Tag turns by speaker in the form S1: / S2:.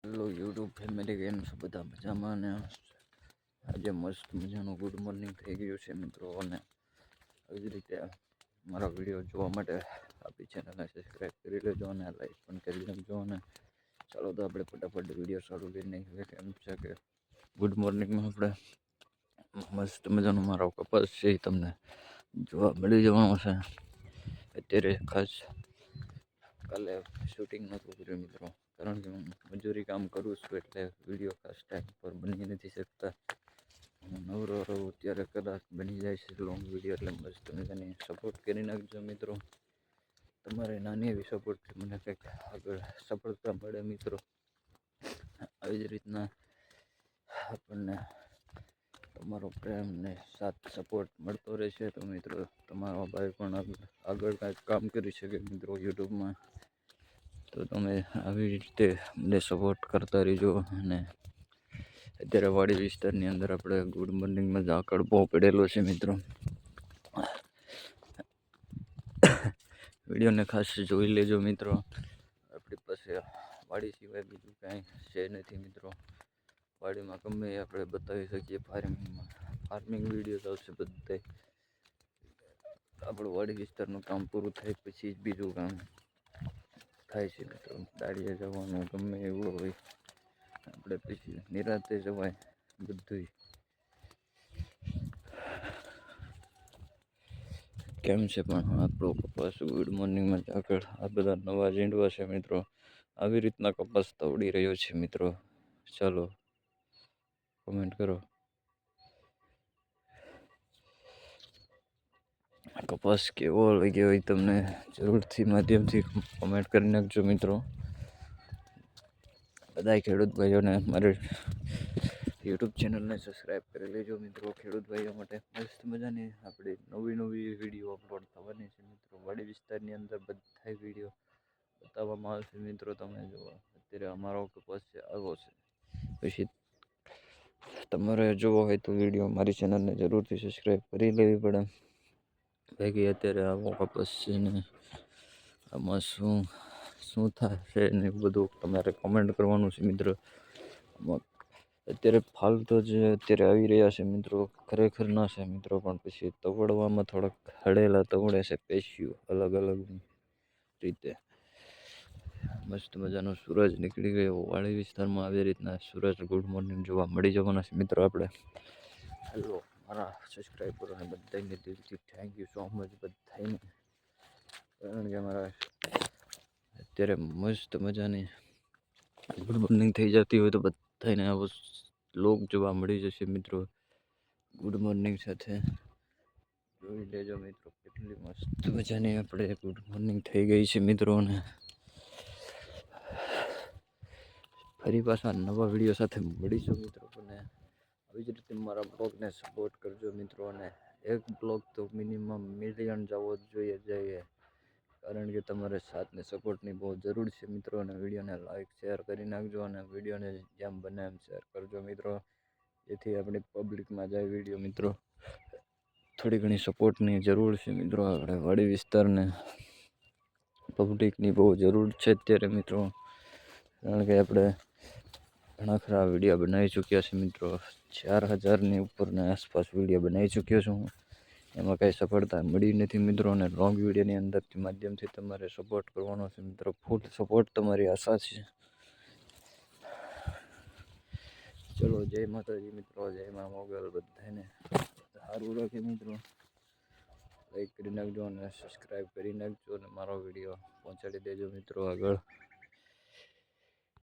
S1: Hello YouTube family, કેમ છો બધા? મજામાં ને? આજે મસ્ત મજાનું ગુડ મોર્નિંગ થઈ ગયું છે મિત્રો. અને આવી જ રીતે મારા વિડીયો જોવા માટે આપણી ચેનલને સબસ્ક્રાઈબ કરી લેજો અને લાઈક પણ કરી લેજો. અને ચાલો તો આપણે ફટાફટ વિડીયો શરૂ કરી નાખીએ. કેમ છે કે ગુડ મોર્નિંગમાં આપણે મસ્ત મજાનો મારો કપાસ છે એ તમને જોવા મળી જવાનો છે. અત્યારે ખાસ કાલે શૂટિંગ નહોતું કર્યું મિત્રો, કારણ કે હું મજૂરી કામ કરું છું એટલે વિડીયો ખાસ ટાઈમ પર બની નથી શકતા. હું નવરો રહું ત્યારે કદાચ બની જાય છે લોંગ વિડીયો, એટલે મસ્ત મજાની સપોર્ટ કરી નાખજો મિત્રો. તમારે નાની એવી સપોર્ટથી મને કંઈક આગળ સફળતા મળે મિત્રો. આવી જ રીતના આપણને તમારો પ્રેમ ને સાથ સપોર્ટ મળતો રહેશે તો મિત્રો તમારો ભાઈ પણ આગળ કાંઈક કામ કરી શકે મિત્રો યુટ્યુબમાં. તો તમે આવી રીતે મને સપોર્ટ કરતા રહીજો. અને અત્યારે વાડી વિસ્તારની અંદર આપણે ગુડ મોર્નિંગમાં ઝાકળ બહુ પડેલો છે મિત્રો. વિડીયોને ખાસ જોઈ લેજો મિત્રો. આપણી પાસે વાડી સિવાય બીજું કાંઈ છે નથી મિત્રો. વાડીમાં ગમે આપણે બતાવી શકીએ, ફાર્મિંગ વિડીયો આવશે બધા. આપણું વાડી વિસ્તારનું કામ પૂરું થાય પછી જ બીજું કામ થાય છે મિત્રો. દાડીએ જવાનું ગમે એવું હોય આપણે પછી નિરાંતે જવાય બધું. કેમ છે પણ આપણો કપાસ ગુડ મોર્નિંગમાં આગળ આ બધા નવા ઝીંડવા છે મિત્રો. આવી રીતના કપાસ તવડી રહ્યો છે મિત્રો. ચાલો કોમેન્ટ કરો. કપાસ કેવો લાગ્યો હોય તમને જરૂરથી માધ્યમથી કોમેન્ટ કરી નાખજો મિત્રો. બધા ખેડૂત ભાઈઓને મારે યુટ્યુબ ચેનલને સબસ્ક્રાઈબ કરી લેજો મિત્રો. ખેડૂત ભાઈઓ માટે મસ્ત મજાની આપણે નવી વિડીયો અપલોડ થવાની છે મિત્રો. વાડી વિસ્તારની અંદર બધા વિડીયો બતાવવામાં આવશે મિત્રો. તમે જુઓ અત્યારે અમારો કપાસ છે આવો છે. પછી તમારે જોવો હોય તો વિડીયો મારી ચેનલને જરૂરથી સબસ્ક્રાઈબ કરી લેવી પડે. બાકી અત્યારે આવો કપાસ છે ને આમાં શું થશે ને બધું તમારે કોમેન્ટ કરવાનું છે મિત્રો. અત્યારે ફાલ તો જે અત્યારે આવી રહ્યા છે મિત્રો ખરેખર ના છે મિત્રો, પણ પછી તવડવામાં થોડાક હળેલા તવડે છે પેશિયું અલગ રીતે. મસ્ત મજાનો સૂરજ નીકળી ગયો વાડી વિસ્તારમાં. આવી રીતના સૂરજ ગુડ મોર્નિંગ જોવા મળી જવાના છે મિત્રો આપણે. હેલો મારા સબસ્ક્રાઈબરોને બધાને દિલથી થેન્ક યુ સો મચ બધાને. કારણ કે મારા અત્યારે મસ્ત મજાની ગુડ મોર્નિંગ થઈ જતી હોય તો બધાને આવો લોક જોવા મળી જશે મિત્રો. ગુડ મોર્નિંગ સાથે જોઈ લેજો મિત્રો. કેટલી મસ્ત મજાની આપણે ગુડ મોર્નિંગ થઈ ગઈ છે મિત્રો. અને ફરી પાછા નવા વિડીયો સાથે મળીશું મિત્રો. અને આવી જ રીતે મારા બ્લોગને સપોર્ટ કરજો મિત્રો. અને એક બ્લોગ તો મિનિમમ મિલિયન જવો જ જોઈએ, કારણ કે તમારે સાથને સપોર્ટની બહુ જરૂર છે મિત્રો. અને વિડીયોને લાઈક શેર કરી નાખજો. અને વિડીયોને જેમ બને એમ શેર કરજો મિત્રો, જેથી આપણી પબ્લિકમાં જાય વિડીયો મિત્રો. થોડી ઘણી સપોર્ટની જરૂર છે મિત્રો. આપણે વાડી વિસ્તારને પબ્લિકની બહુ જરૂર છે અત્યારે મિત્રો. કારણ કે આપણે ઘણા ખરા વિડીયો બનાવી ચૂક્યા છે મિત્રો. 4000ની ઉપરના આસપાસ વિડીયો બનાવી ચૂક્યો છું હું. એમાં કાંઈ સફળતા મળી નથી મિત્રો. અને લોંગ વિડીયોની અંદરથી માધ્યમથી તમારે સપોર્ટ કરવાનો છે મિત્રો. ફૂલ સપોર્ટ તમારી આશા છે. ચલો જય માતાજી મિત્રો. જય મા મોગલ. બધાને સારું રાખે મિત્રો. લાઈક કરી નાખજો અને સબસ્ક્રાઈબ કરી નાખજો. અને મારો વિડીયો પહોંચાડી દેજો મિત્રો આગળ.